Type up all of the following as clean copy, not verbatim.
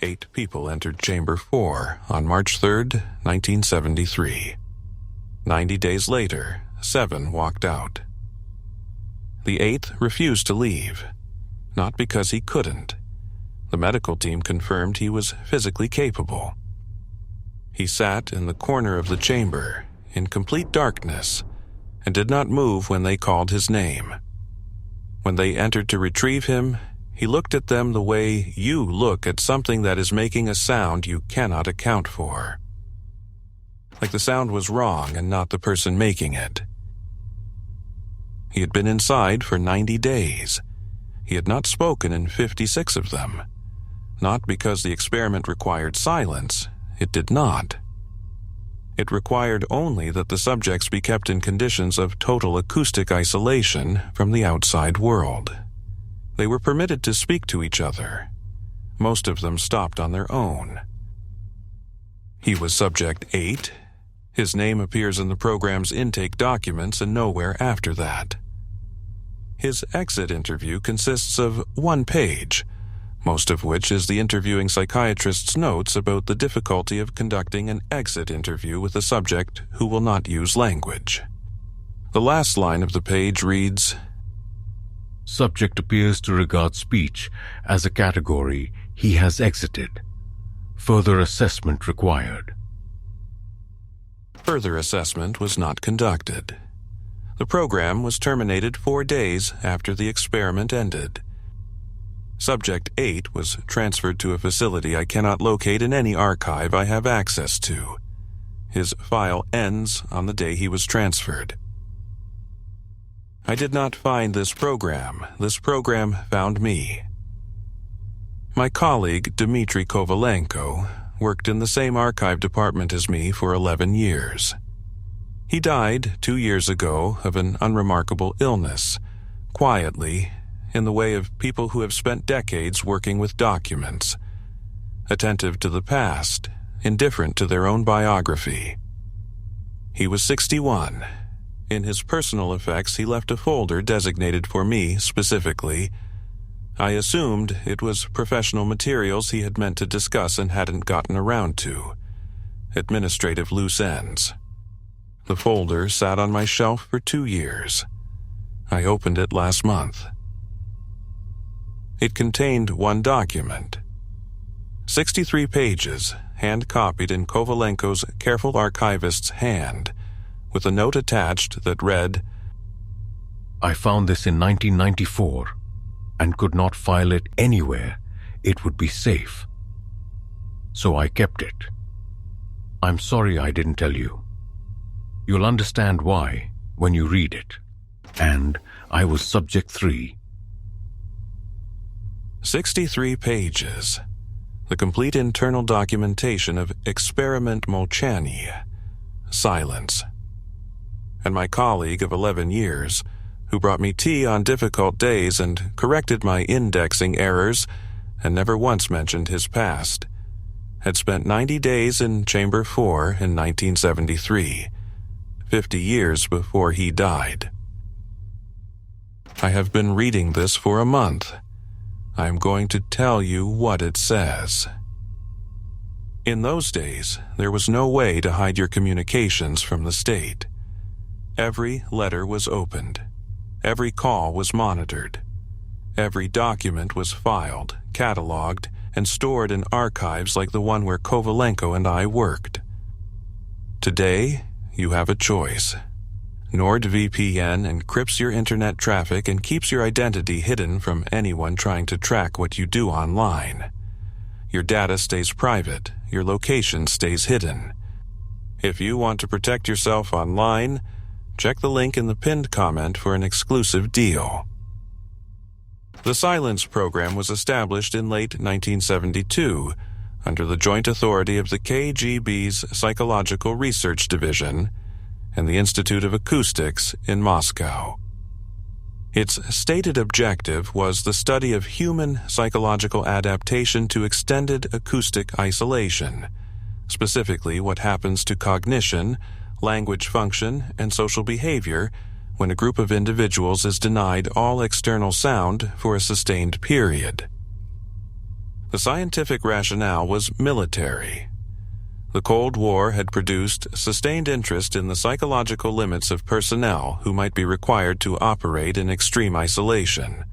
8 people entered Chamber 4 on March 3, 1973. 90 days later, 7 walked out. The 8th refused to leave, not because he couldn't. The medical team confirmed he was physically capable. He sat in the corner of the chamber, in complete darkness, and did not move when they called his name. When they entered to retrieve him, he looked at them the way you look at something that is making a sound you cannot account for. Like the sound was wrong and not the person making it. He had been inside for 90 days. He had not spoken in 56 of them. Not because the experiment required silence. It did not. It required only that the subjects be kept in conditions of total acoustic isolation from the outside world. They were permitted to speak to each other. Most of them stopped on their own. He was subject 8. His name appears in the program's intake documents and nowhere after that. His exit interview consists of 1 page, most of which is the interviewing psychiatrist's notes about the difficulty of conducting an exit interview with a subject who will not use language. The last line of the page reads, "Subject appears to regard speech as a category he has exited. Further assessment required." Further assessment was not conducted. The program was terminated 4 days after the experiment ended. Subject 8 was transferred to a facility I cannot locate in any archive I have access to. His file ends on the day he was transferred. I did not find this program. This program found me. My colleague, Dmitry Kovalenko, worked in the same archive department as me for 11 years. He died 2 years ago of an unremarkable illness, quietly, in the way of people who have spent decades working with documents, attentive to the past, indifferent to their own biography. He was 61. In his personal effects, he left a folder designated for me specifically. I assumed it was professional materials he had meant to discuss and hadn't gotten around to. Administrative loose ends. The folder sat on my shelf for 2 years. I opened it last month. It contained 1 document. 63 pages, hand-copied in Kovalenko's careful archivist's hand, with a note attached that read, "I found this in 1994 and could not file it anywhere it would be safe. So I kept it. I'm sorry I didn't tell you. You'll understand why when you read it. And I was subject 3. 63 pages. The complete internal documentation of Experiment Molchaniye. Silence. And my colleague of 11 years, who brought me tea on difficult days and corrected my indexing errors and never once mentioned his past, had spent 90 days in Chamber 4 in 1973, 50 years before he died. I have been reading this for a month. I am going to tell you what it says. In those days, there was no way to hide your communications from the state. Every letter was opened. Every call was monitored. Every document was filed, cataloged, and stored in archives like the one where Kovalenko and I worked. Today, you have a choice. NordVPN encrypts your internet traffic and keeps your identity hidden from anyone trying to track what you do online. Your data stays private, your location stays hidden. If you want to protect yourself online, check the link in the pinned comment for an exclusive deal. The Silence program was established in late 1972 under the joint authority of the KGB's Psychological Research Division and the Institute of Acoustics in Moscow. Its stated objective was the study of human psychological adaptation to extended acoustic isolation, specifically what happens to cognition, language function, and social behavior when a group of individuals is denied all external sound for a sustained period. The scientific rationale was military. The Cold War had produced sustained interest in the psychological limits of personnel who might be required to operate in extreme isolation: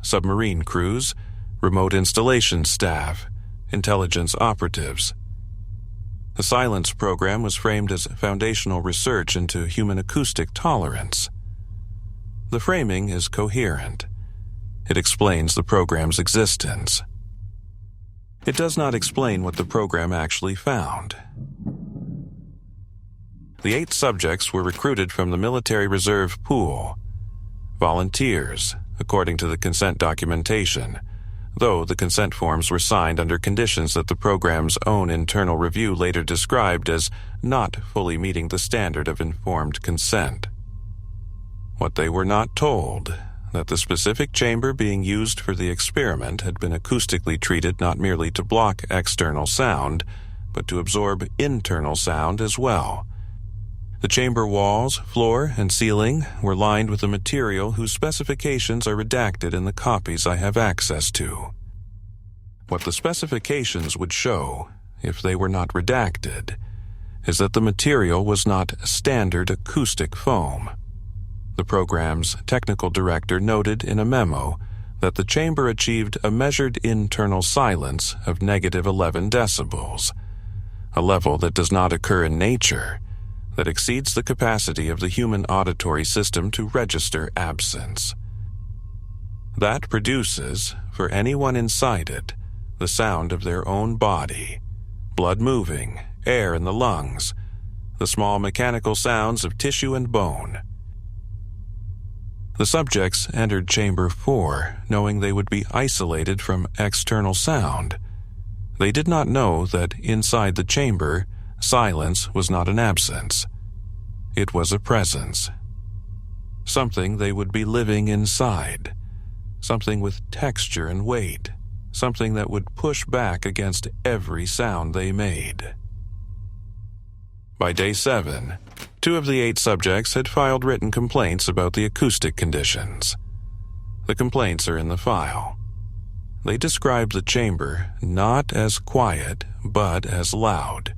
submarine crews, remote installation staff, intelligence operatives. The Silence program was framed as foundational research into human acoustic tolerance. The framing is coherent. It explains the program's existence. It does not explain what the program actually found. The 8 subjects were recruited from the military reserve pool. Volunteers, according to the consent documentation, though the consent forms were signed under conditions that the program's own internal review later described as not fully meeting the standard of informed consent. What they were not told, that the specific chamber being used for the experiment had been acoustically treated not merely to block external sound, but to absorb internal sound as well. The chamber walls, floor, and ceiling were lined with a material whose specifications are redacted in the copies I have access to. What the specifications would show, if they were not redacted, is that the material was not standard acoustic foam. The program's technical director noted in a memo that the chamber achieved a measured internal silence of -11 decibels, a level that does not occur in nature, that exceeds the capacity of the human auditory system to register absence. That produces, for anyone inside it, the sound of their own body, blood moving, air in the lungs, the small mechanical sounds of tissue and bone. The subjects entered Chamber 4 knowing they would be isolated from external sound. They did not know that inside the chamber, silence was not an absence. It was a presence. Something they would be living inside. Something with texture and weight. Something that would push back against every sound they made. By day 7, 2 of the 8 subjects had filed written complaints about the acoustic conditions. The complaints are in the file. They describe the chamber not as quiet, but as loud.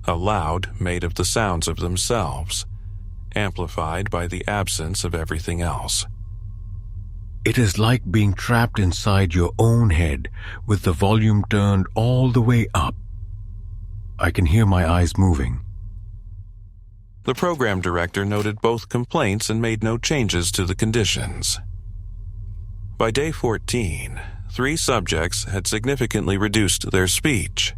A loud made of the sounds of themselves, amplified by the absence of everything else. It is like being trapped inside your own head with the volume turned all the way up. I can hear my eyes moving. The program director noted both complaints and made no changes to the conditions. By day 14, 3 subjects had significantly reduced their speech.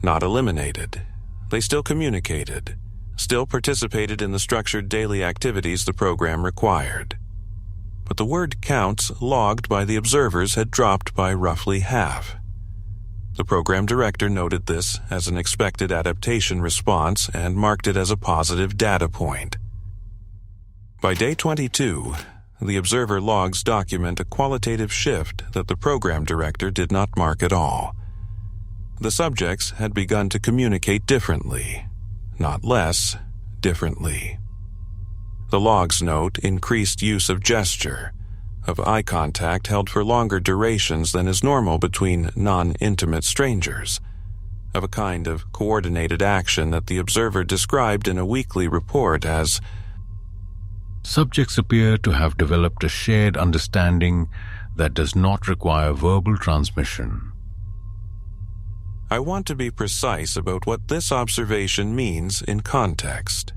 Not eliminated. They still communicated, still participated in the structured daily activities the program required. But the word counts logged by the observers had dropped by roughly half. The program director noted this as an expected adaptation response and marked it as a positive data point. By day 22, the observer logs document a qualitative shift that the program director did not mark at all. The subjects had begun to communicate differently, not less differently. The logs note increased use of gesture, of eye contact held for longer durations than is normal between non-intimate strangers, of a kind of coordinated action that the observer described in a weekly report as, subjects appear to have developed a shared understanding that does not require verbal transmission. I want to be precise about what this observation means in context.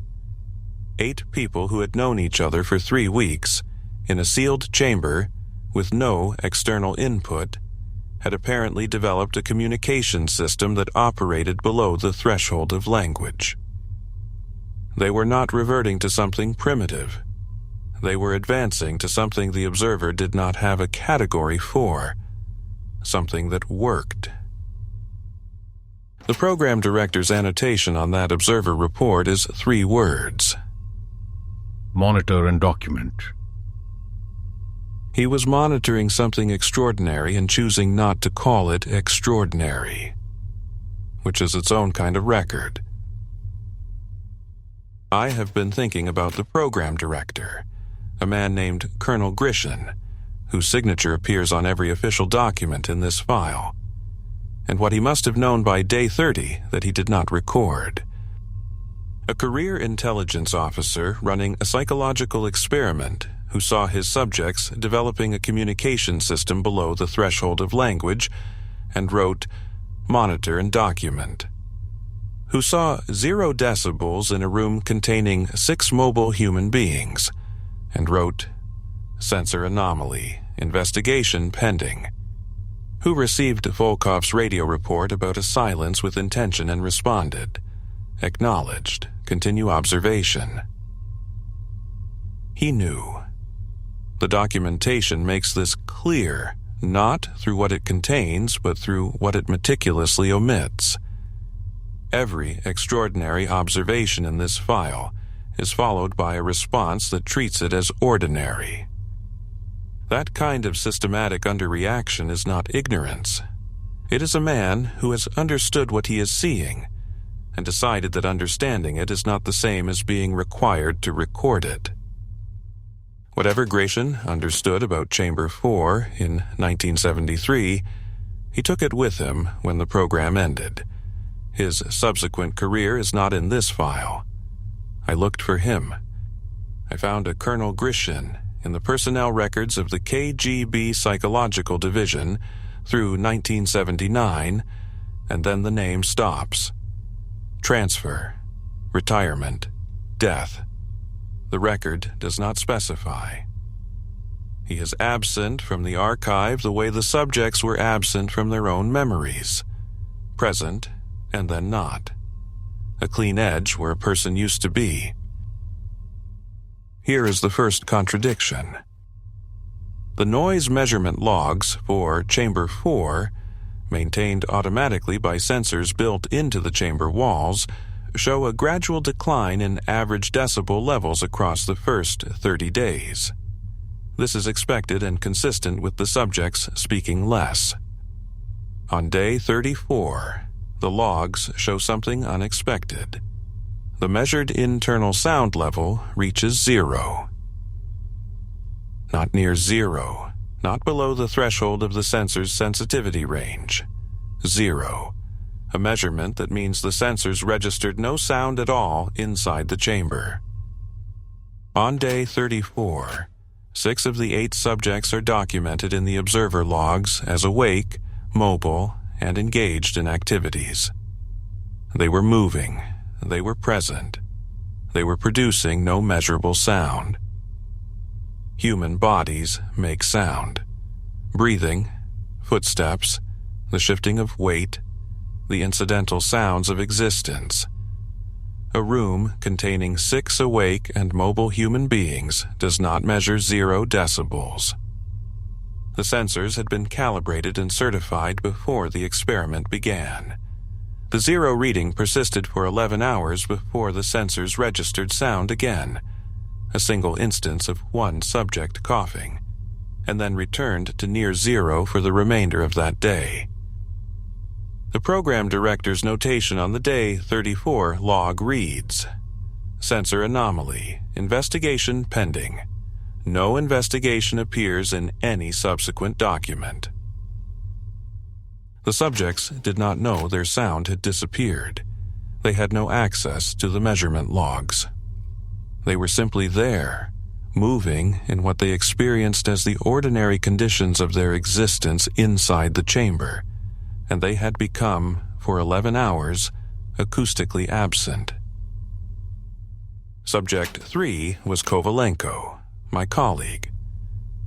8 people who had known each other for 3 weeks, in a sealed chamber, with no external input, had apparently developed a communication system that operated below the threshold of language. They were not reverting to something primitive. They were advancing to something the observer did not have a category for, something that worked. The program director's annotation on that observer report is 3 words. Monitor and document. He was monitoring something extraordinary and choosing not to call it extraordinary, which is its own kind of record. I have been thinking about the program director, a man named Colonel Grishin, whose signature appears on every official document in this file. and what he must have known by day 30 that he did not record. A career intelligence officer running a psychological experiment who saw his subjects developing a communication system below the threshold of language and wrote, "Monitor and document," who saw 0 decibels in a room containing 6 mobile human beings and wrote, "Sensor anomaly, investigation pending," who received Volkov's radio report about a silence with intention and responded, "Acknowledged, continue observation." He knew. The documentation makes this clear, not through what it contains, but through what it meticulously omits. Every extraordinary observation in this file is followed by a response that treats it as ordinary. That kind of systematic underreaction is not ignorance. It is a man who has understood what he is seeing and decided that understanding it is not the same as being required to record it. Whatever Gratian understood about Chamber 4 in 1973, he took it with him when the program ended. His subsequent career is not in this file. I looked for him. I found a Colonel Gratian in the personnel records of the KGB Psychological Division through 1979, and then the name stops. Transfer, retirement, death. The record does not specify. He is absent from the archive the way the subjects were absent from their own memories. Present, and then not. A clean edge where a person used to be. Here is the first contradiction. The noise measurement logs for Chamber 4, maintained automatically by sensors built into the chamber walls, show a gradual decline in average decibel levels across the first 30 days. This is expected and consistent with the subjects speaking less. On day 34, the logs show something unexpected. The measured internal sound level reaches 0. Not near 0, not below the threshold of the sensor's sensitivity range. 0. A measurement that means the sensors registered no sound at all inside the chamber. On day 34, 6 of the 8 subjects are documented in the observer logs as awake, mobile, and engaged in activities. They were moving, they were present, they were producing no measurable sound. Human bodies make sound. Breathing, footsteps, the shifting of weight, the incidental sounds of existence. A room containing 6 awake and mobile human beings does not measure 0 decibels. The sensors had been calibrated and certified before the experiment began. The 0 reading persisted for 11 hours before the sensors registered sound again, a single instance of one subject coughing, and then returned to near 0 for the remainder of that day. The program director's notation on the day 34 log reads, "Sensor anomaly, investigation pending. No investigation appears in any subsequent document." The subjects did not know their sound had disappeared. They had no access to the measurement logs. They were simply there, moving in what they experienced as the ordinary conditions of their existence inside the chamber, and they had become, for 11 hours, acoustically absent. Subject 3 was Kovalenko, my colleague,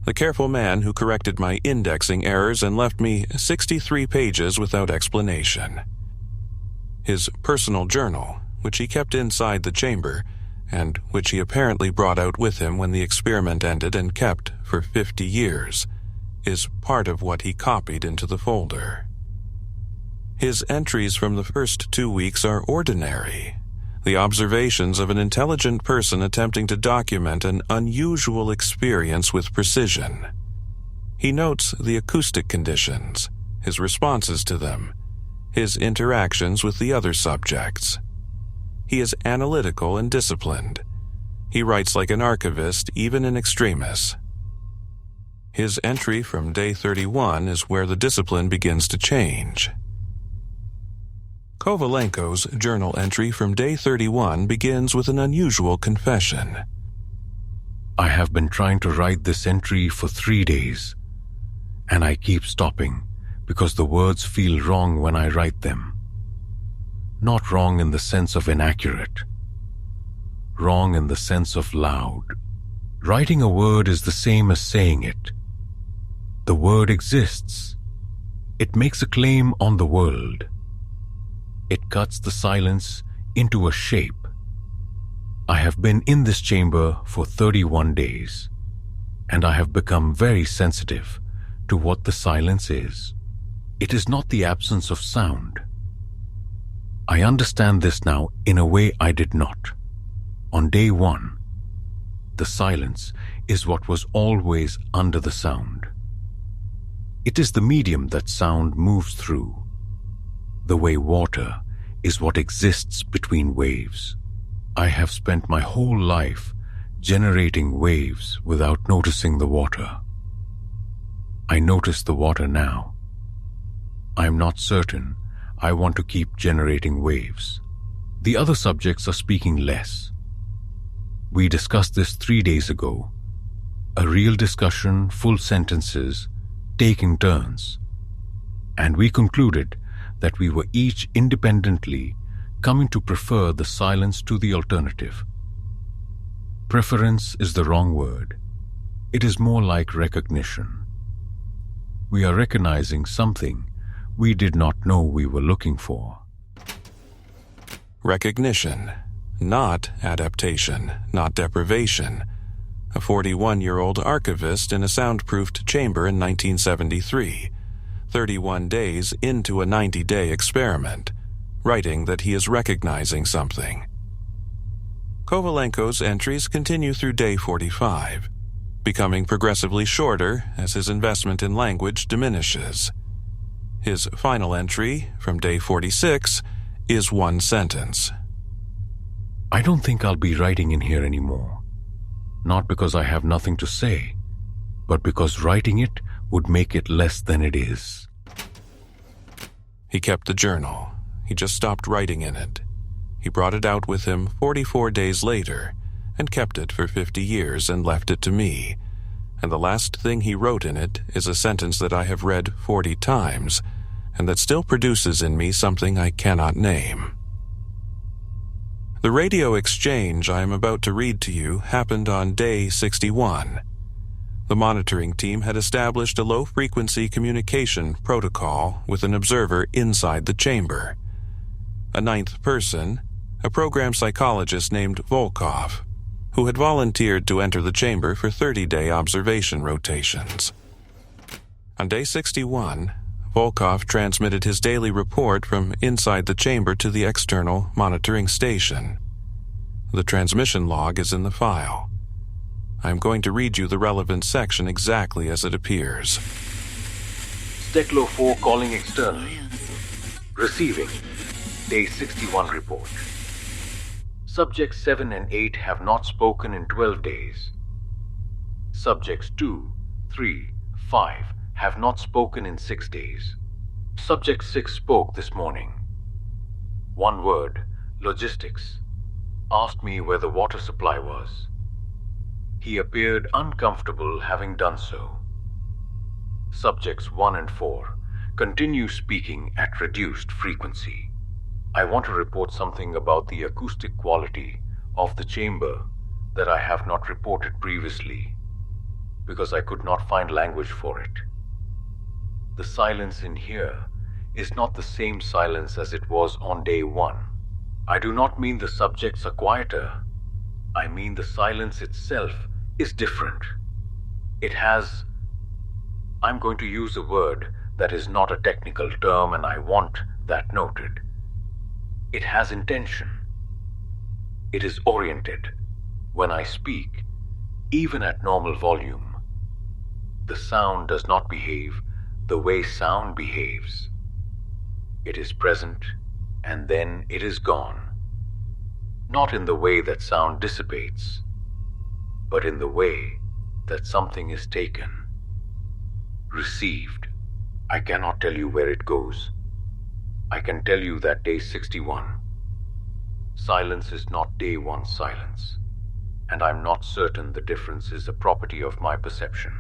the careful man who corrected my indexing errors and left me 63 pages without explanation. His personal journal, which he kept inside the chamber, and which he apparently brought out with him when the experiment ended and kept for 50 years, is part of what he copied into the folder. His entries from the first 2 weeks are ordinary, the observations of an intelligent person attempting to document an unusual experience with precision. He notes the acoustic conditions, his responses to them, his interactions with the other subjects. He is analytical and disciplined. He writes like an archivist, even in extremis. His entry from day 31 is where the discipline begins to change. Kovalenko's journal entry from day 31 begins with an unusual confession. I have been trying to write this entry for 3 days, and I keep stopping because the words feel wrong when I write them. Not wrong in the sense of inaccurate. Wrong in the sense of loud. Writing a word is the same as saying it. The word exists. It makes a claim on the world. It cuts the silence into a shape. I have been in this chamber for 31 days, and I have become very sensitive to what the silence is. It is not the absence of sound. I understand this now in a way I did not. On day 1, the silence is what was always under the sound. It is the medium that sound moves through. The way water is what exists between waves. I have spent my whole life generating waves without noticing the water. I notice the water now. I am not certain I want to keep generating waves. The other subjects are speaking less. We discussed this 3 days ago. A real discussion, full sentences, taking turns. And we concluded that we were each independently coming to prefer the silence to the alternative. Preference is the wrong word. It is more like recognition. We are recognizing something we did not know we were looking for. Recognition, not adaptation, not deprivation. A 41-year-old archivist in a soundproofed chamber in 1973, 31 days into a 90-day experiment, writing that he is recognizing something. Kovalenko's entries continue through day 45, becoming progressively shorter as his investment in language diminishes. His final entry, from day 46, is 1 sentence. I don't think I'll be writing in here anymore. Not because I have nothing to say, but because writing it would make it less than it is. He kept the journal. He just stopped writing in it. He brought it out with him 44 days later and kept it for 50 years and left it to me. And the last thing he wrote in it is a sentence that I have read 40 times and that still produces in me something I cannot name. The radio exchange I am about to read to you happened on day 61. The monitoring team had established a low-frequency communication protocol with an observer inside the chamber. A 9th person, a program psychologist named Volkov, who had volunteered to enter the chamber for 30-day observation rotations. On day 61, Volkov transmitted his daily report from inside the chamber to the external monitoring station. The transmission log is in the file. I am going to read you the relevant section exactly as it appears. Steklo 4 calling external. Receiving. Day 61 report. Subjects 7 and 8 have not spoken in 12 days. Subjects 2, 3, 5 have not spoken in 6 days. Subject 6 spoke this morning. One word, logistics. Asked me where the water supply was. He appeared uncomfortable having done so. Subjects 1 and 4 continue speaking at reduced frequency. I want to report something about the acoustic quality of the chamber that I have not reported previously, because I could not find language for it. The silence in here is not the same silence as it was on day 1. I do not mean the subjects are quieter. I mean the silence itself is different. It has... I'm going to use a word that is not a technical term, and I want that noted. It has intention. It is oriented. When I speak, even at normal volume, the sound does not behave the way sound behaves. It is present, and then it is gone. Not in the way that sound dissipates, but in the way that something is taken, received. I cannot tell you where it goes. I can tell you that day 61, silence is not day 1 silence, and I'm not certain the difference is a property of my perception.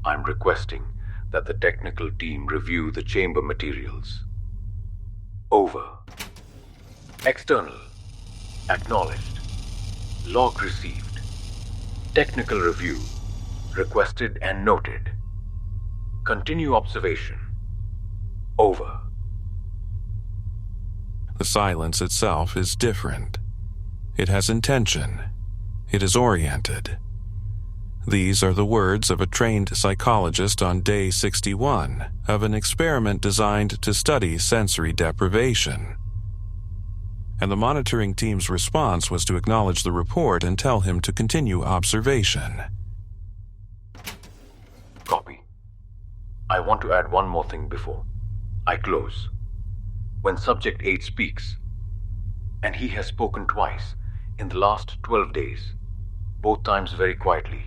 I'm requesting that the technical team review the chamber materials. Over. External. Acknowledged. Log received. Technical review. Requested and noted. Continue observation. Over. The silence itself is different. It has intention. It is oriented. These are the words of a trained psychologist on day 61 of an experiment designed to study sensory deprivation. And the monitoring team's response was to acknowledge the report and tell him to continue observation. Copy. I want to add one more thing before I close. When Subject 8 speaks, and he has spoken twice in the last 12 days, both times very quietly,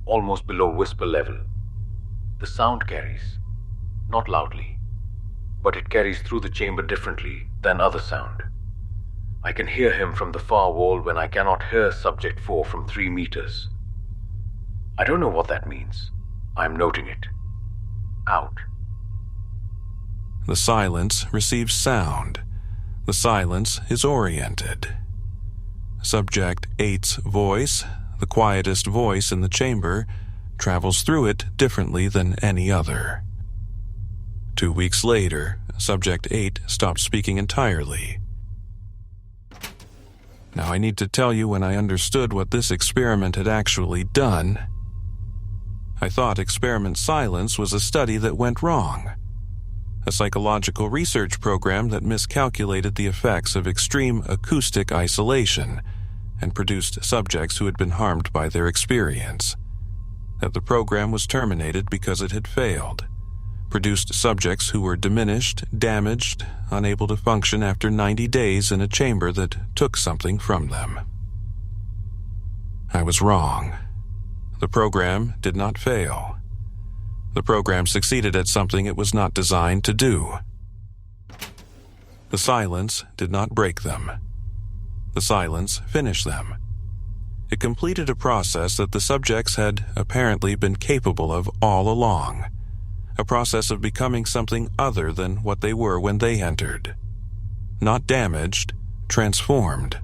almost below whisper level, the sound carries, not loudly, but it carries through the chamber differently than other sound. I can hear him from the far wall when I cannot hear Subject 4 from 3 meters. I don't know what that means. I'm noting it. Out. The silence receives sound. The silence is oriented. Subject 8's voice, the quietest voice in the chamber, travels through it differently than any other. 2 weeks later, Subject 8 stopped speaking entirely. Now I need to tell you when I understood what this experiment had actually done. I thought experiment silence was a study that went wrong. A psychological research program that miscalculated the effects of extreme acoustic isolation and produced subjects who had been harmed by their experience. That the program was terminated because it had failed, produced subjects who were diminished, damaged, unable to function after 90 days in a chamber that took something from them. I was wrong. The program did not fail. The program succeeded at something it was not designed to do. The silence did not break them. The silence finished them. It completed a process that the subjects had apparently been capable of all along, a process of becoming something other than what they were when they entered. Not damaged, transformed.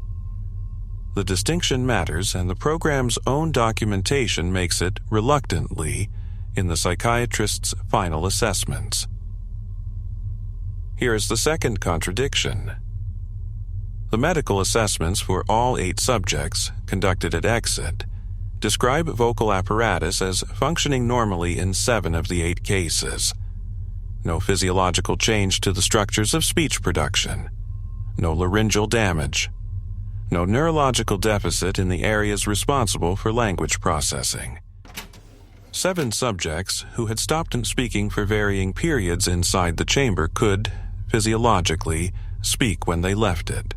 The distinction matters, and the program's own documentation makes it reluctantly in the psychiatrist's final assessments. Here is the second contradiction. The medical assessments for all 8 subjects, conducted at exit, describe vocal apparatus as functioning normally in 7 of the 8 cases. No physiological change to the structures of speech production. No laryngeal damage. No neurological deficit in the areas responsible for language processing. 7 subjects who had stopped speaking for varying periods inside the chamber could, physiologically, speak when they left it.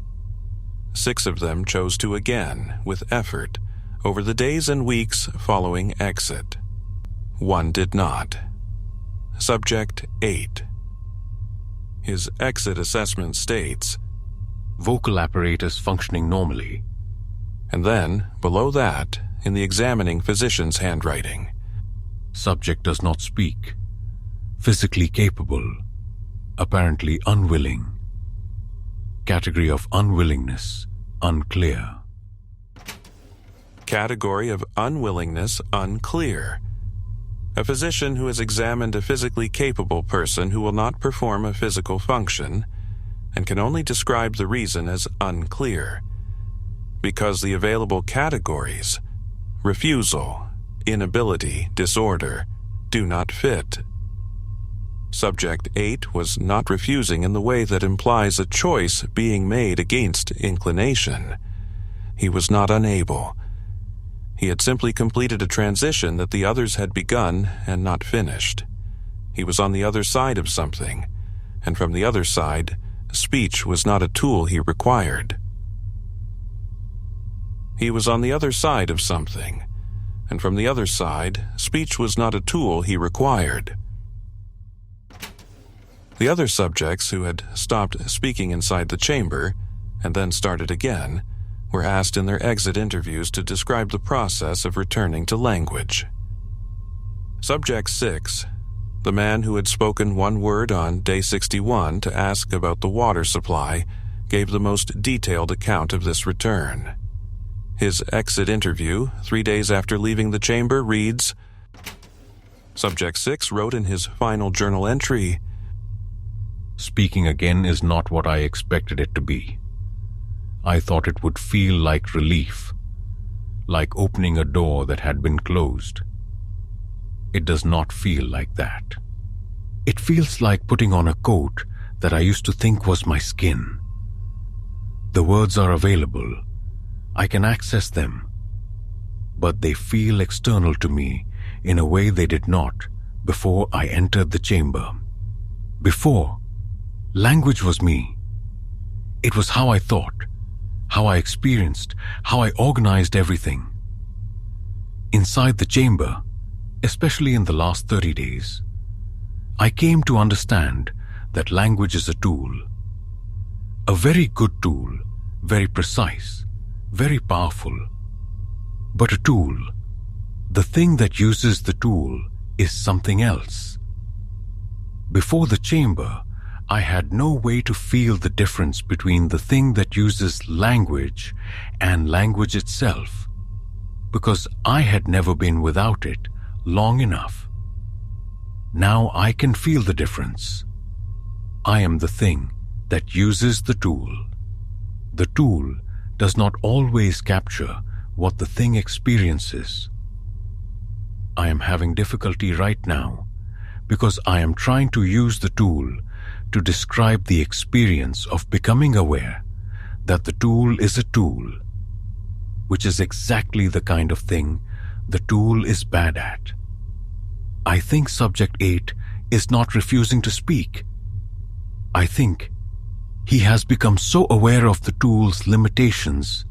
6 of them chose to again, with effort, over the days and weeks following exit. 1 did not. Subject 8. His exit assessment states, vocal apparatus functioning normally. And then, below that, in the examining physician's handwriting, subject does not speak. Physically capable. Apparently unwilling. Category of unwillingness, unclear. Category of unwillingness, unclear. A physician who has examined a physically capable person who will not perform a physical function and can only describe the reason as unclear, because the available categories, refusal, inability, disorder, do not fit. Subject 8 was not refusing in the way that implies a choice being made against inclination. He was not unable. He had simply completed a transition that the others had begun and not finished. He was on the other side of something, and from the other side, speech was not a tool he required. He was on the other side of something, and from the other side, speech was not a tool he required. The other subjects who had stopped speaking inside the chamber and then started again were asked in their exit interviews to describe the process of returning to language. Subject 6, the man who had spoken one word on day 61 to ask about the water supply, gave the most detailed account of this return. His exit interview, 3 days after leaving the chamber, reads, Subject 6 wrote in his final journal entry, "Speaking again is not what I expected it to be. I thought it would feel like relief, like opening a door that had been closed. It does not feel like that. It feels like putting on a coat that I used to think was my skin. The words are available. I can access them. But they feel external to me in a way they did not before I entered the chamber. Before, language was me. It was how I thought, how I experienced, how I organized everything. Inside the chamber, especially in the last 30 days, I came to understand that language is a tool. A very good tool, very precise, very powerful. But a tool, the thing that uses the tool, is something else. Before the chamber, I had no way to feel the difference between the thing that uses language and language itself, because I had never been without it long enough. Now I can feel the difference. I am the thing that uses the tool. The tool does not always capture what the thing experiences. I am having difficulty right now because I am trying to use the tool to describe the experience of becoming aware that the tool is a tool, which is exactly the kind of thing the tool is bad at. I think Subject 8 is not refusing to speak. I think he has become so aware of the tool's limitations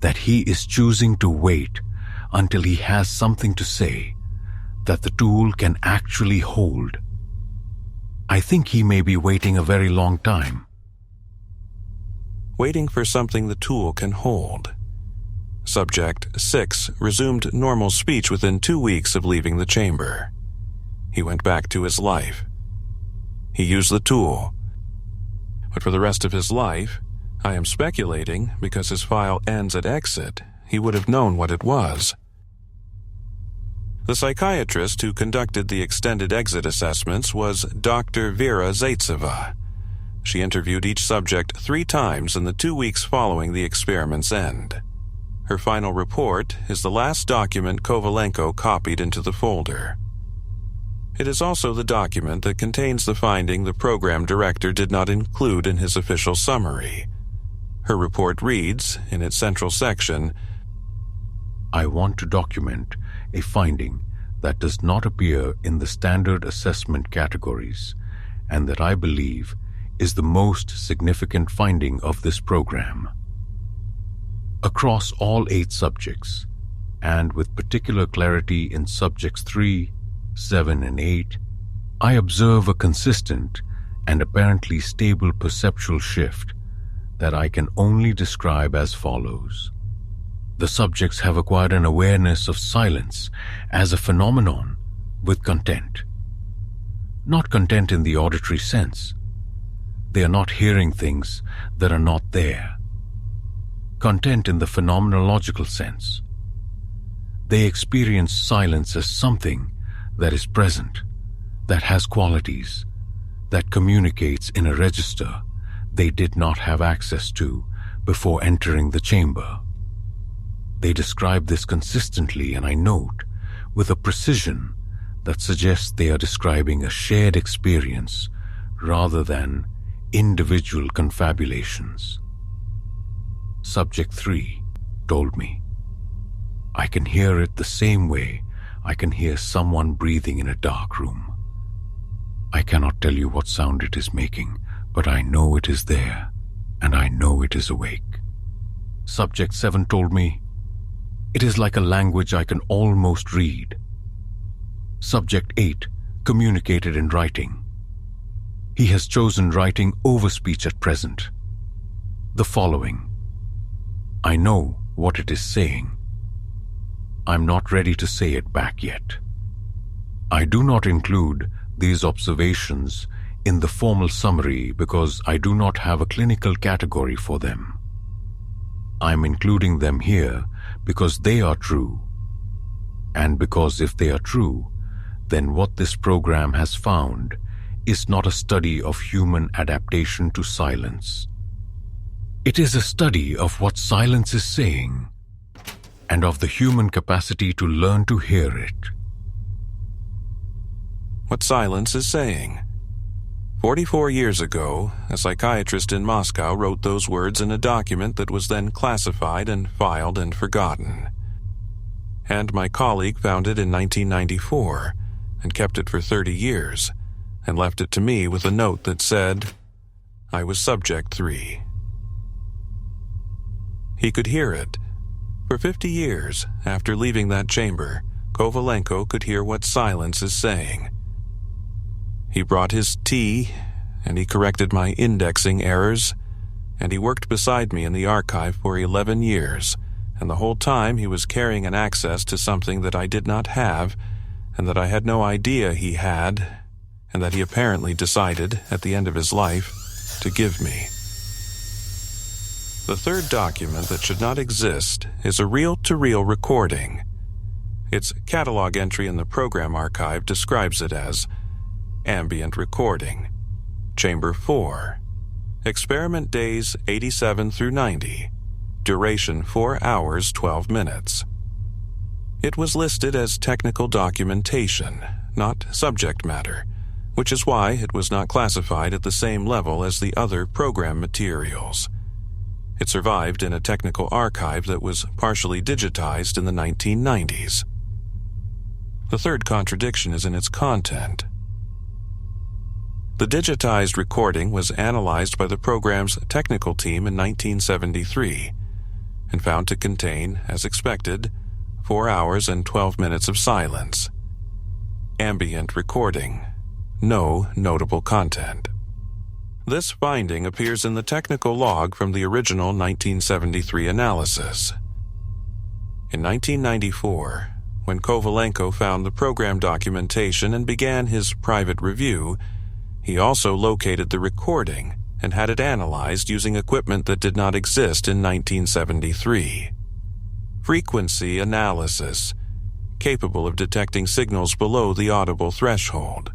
that he is choosing to wait until he has something to say that the tool can actually hold. I think he may be waiting a very long time. Waiting for something the tool can hold. Subject 6 resumed normal speech within 2 weeks of leaving the chamber. He went back to his life. He used the tool. But for the rest of his life, I am speculating, because his file ends at exit, he would have known what it was. The psychiatrist who conducted the extended exit assessments was Dr. Vera Zaitseva. She interviewed each subject 3 times in the 2 weeks following the experiment's end. Her final report is the last document Kovalenko copied into the folder. It is also the document that contains the finding the program director did not include in his official summary. Her report reads, in its central section, I want to document a finding that does not appear in the standard assessment categories and that I believe is the most significant finding of this program. Across all 8 subjects, and with particular clarity in subjects 3, 7, and 8, I observe a consistent and apparently stable perceptual shift that I can only describe as follows. The subjects have acquired an awareness of silence as a phenomenon with content. Not content in the auditory sense. They are not hearing things that are not there. Content in the phenomenological sense. They experience silence as something that is present, that has qualities, that communicates in a register they did not have access to before entering the chamber. They describe this consistently, and I note, with a precision that suggests they are describing a shared experience rather than individual confabulations. Subject 3 told me, I can hear it the same way I can hear someone breathing in a dark room. I cannot tell you what sound it is making, but I know it is there, and I know it is awake. Subject 7 told me, it is like a language I can almost read. Subject 8 communicated in writing. He has chosen writing over speech at present. The following. I know what it is saying. I'm not ready to say it back yet. I do not include these observations in the formal summary because I do not have a clinical category for them. I'm including them here because they are true. And because if they are true, then what this program has found is not a study of human adaptation to silence. It is a study of what silence is saying and of the human capacity to learn to hear it. What silence is saying. 44 years ago, a psychiatrist in Moscow wrote those words in a document that was then classified and filed and forgotten. And my colleague found it in 1994 and kept it for 30 years and left it to me with a note that said, I was subject 3. He could hear it. For 50 years, after leaving that chamber, Kovalenko could hear what silence is saying. He brought his tea, and he corrected my indexing errors, and he worked beside me in the archive for 11 years, and the whole time he was carrying an access to something that I did not have, and that I had no idea he had, and that he apparently decided, at the end of his life, to give me. The third document that should not exist is a reel-to-reel recording. Its catalog entry in the program archive describes it as ambient recording, Chamber 4, experiment days 87 through 90, duration 4 hours 12 minutes. It was listed as technical documentation, not subject matter, which is why it was not classified at the same level as the other program materials. It survived in a technical archive that was partially digitized in the 1990s. The third contradiction is in its content. The digitized recording was analyzed by the program's technical team in 1973 and found to contain, as expected, 4 hours and 12 minutes of silence. Ambient recording. No notable content. This finding appears in the technical log from the original 1973 analysis. In 1994, when Kovalenko found the program documentation and began his private review, he also located the recording and had it analyzed using equipment that did not exist in 1973. Frequency analysis, capable of detecting signals below the audible threshold.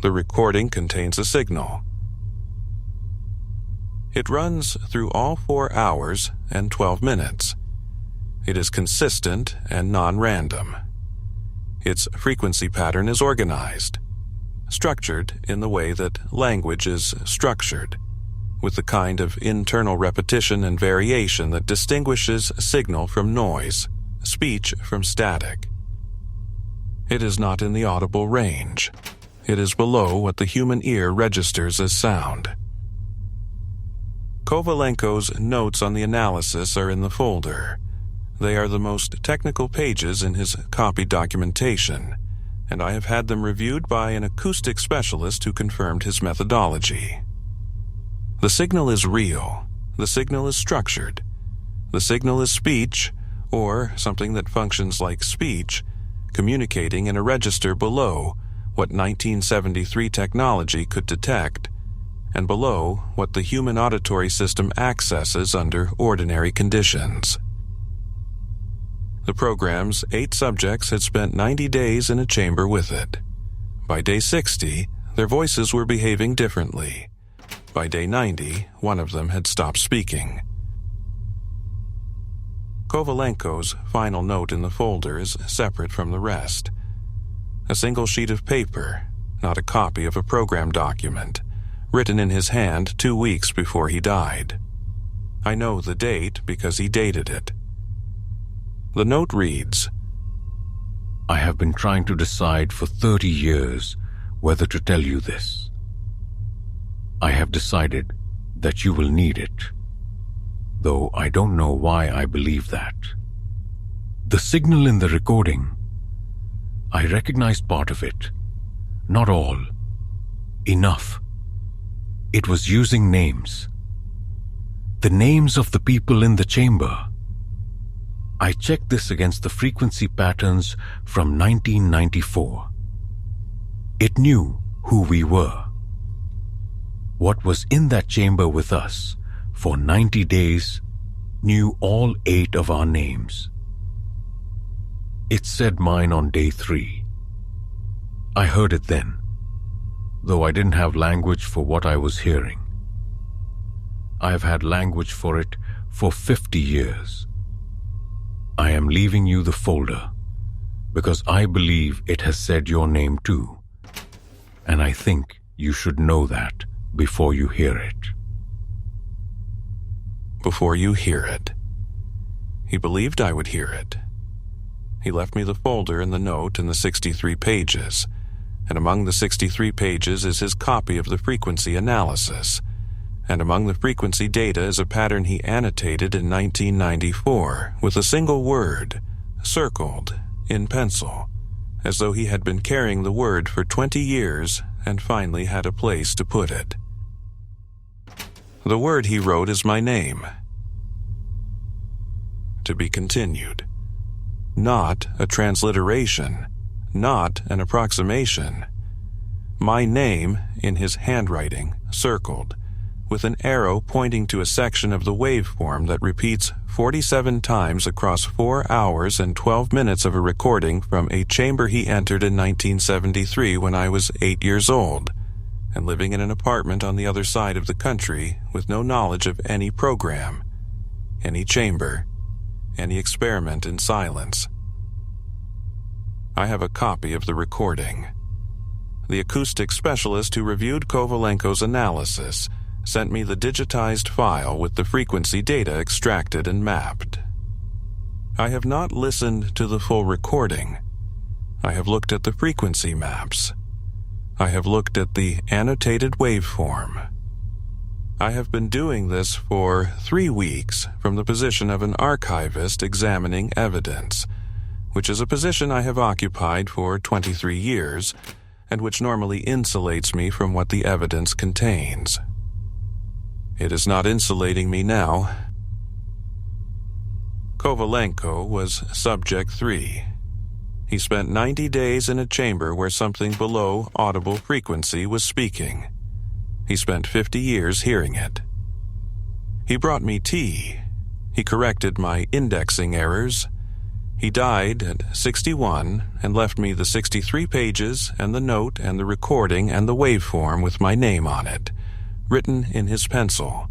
The recording contains a signal. It runs through all 4 hours and 12 minutes. It is consistent and non-random. Its frequency pattern is organized, structured in the way that language is structured, with the kind of internal repetition and variation that distinguishes signal from noise, speech from static. It is not in the audible range. It is below what the human ear registers as sound. Kovalenko's notes on the analysis are in the folder. They are the most technical pages in his copied documentation, and I have had them reviewed by an acoustic specialist who confirmed his methodology. The signal is real. The signal is structured. The signal is speech, or something that functions like speech, communicating in a register below what 1973 technology could detect, and below what the human auditory system accesses under ordinary conditions. The program's 8 subjects had spent 90 days in a chamber with it. By day 60, their voices were behaving differently. By day 90, one of them had stopped speaking. Kovalenko's final note in the folder is separate from the rest. A single sheet of paper, not a copy of a program document, written in his hand 2 weeks before he died. I know the date because he dated it. The note reads, I have been trying to decide for 30 years whether to tell you this. I have decided that you will need it, though I don't know why I believe that. The signal in the recording, I recognized part of it, not all. Enough. It was using names. The names of the people in the chamber. I checked this against the frequency patterns from 1994. It knew who we were. What was in that chamber with us for 90 days knew all 8 of our names. It said mine on day 3. I heard it then, though I didn't have language for what I was hearing. I have had language for it for 50 years. I am leaving you the folder because I believe it has said your name too, and I think you should know that before you hear it. Before you hear it. He believed I would hear it. He left me the folder and the note and the 63 pages, and among the 63 pages is his copy of the frequency analysis, and among the frequency data is a pattern he annotated in 1994 with a single word, circled, in pencil, as though he had been carrying the word for 20 years and finally had a place to put it. The word he wrote is my name. To be continued. Not a transliteration, not an approximation. My name, in his handwriting, circled, with an arrow pointing to a section of the waveform that repeats 47 times across 4 hours and 12 minutes of a recording from a chamber he entered in 1973 when I was 8 years old, and living in an apartment on the other side of the country with no knowledge of any program, any chamber, any experiment in silence. I have a copy of the recording. The acoustic specialist who reviewed Kovalenko's analysis sent me the digitized file with the frequency data extracted and mapped. I have not listened to the full recording. I have looked at the frequency maps. I have looked at the annotated waveform. I have been doing this for 3 weeks from the position of an archivist examining evidence, which is a position I have occupied for 23 years and which normally insulates me from what the evidence contains. It is not insulating me now. Kovalenko was subject 3. He spent 90 days in a chamber where something below audible frequency was speaking. He spent 50 years hearing it. He brought me tea. He corrected my indexing errors. He died at 61 and left me the 63 pages and the note and the recording and the waveform with my name on it, written in his pencil,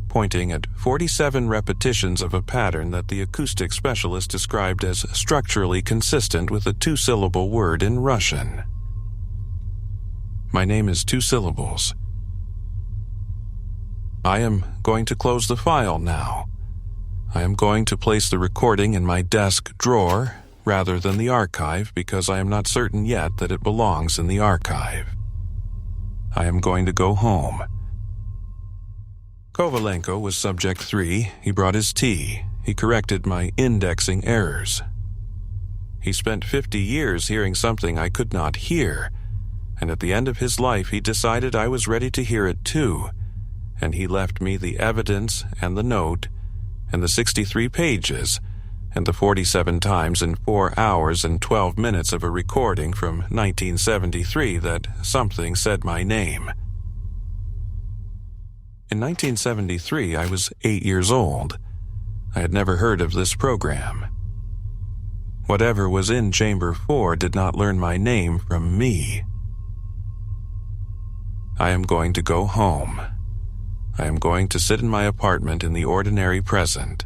pointing at 47 repetitions of a pattern that the acoustic specialist described as structurally consistent with a 2-syllable word in Russian. My name is 2 syllables. I am going to close the file now. I am going to place the recording in my desk drawer rather than the archive because I am not certain yet that it belongs in the archive. I am going to go home. Kovalenko was subject 3. He brought his tea. He corrected my indexing errors. He spent 50 years hearing something I could not hear, and at the end of his life he decided I was ready to hear it too, and he left me the evidence and the note and the 63 pages and the 47 times in 4 hours and 12 minutes of a recording from 1973 that something said my name. In 1973, I was 8 years old. I had never heard of this program. Whatever was in Chamber 4 did not learn my name from me. I am going to go home. I am going to sit in my apartment in the ordinary present,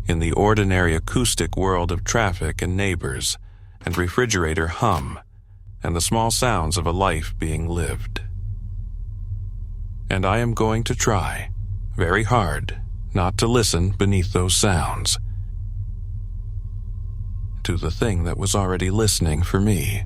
in the ordinary acoustic world of traffic and neighbors, and refrigerator hum, and the small sounds of a life being lived. And I am going to try, very hard, not to listen beneath those sounds, to the thing that was already listening for me.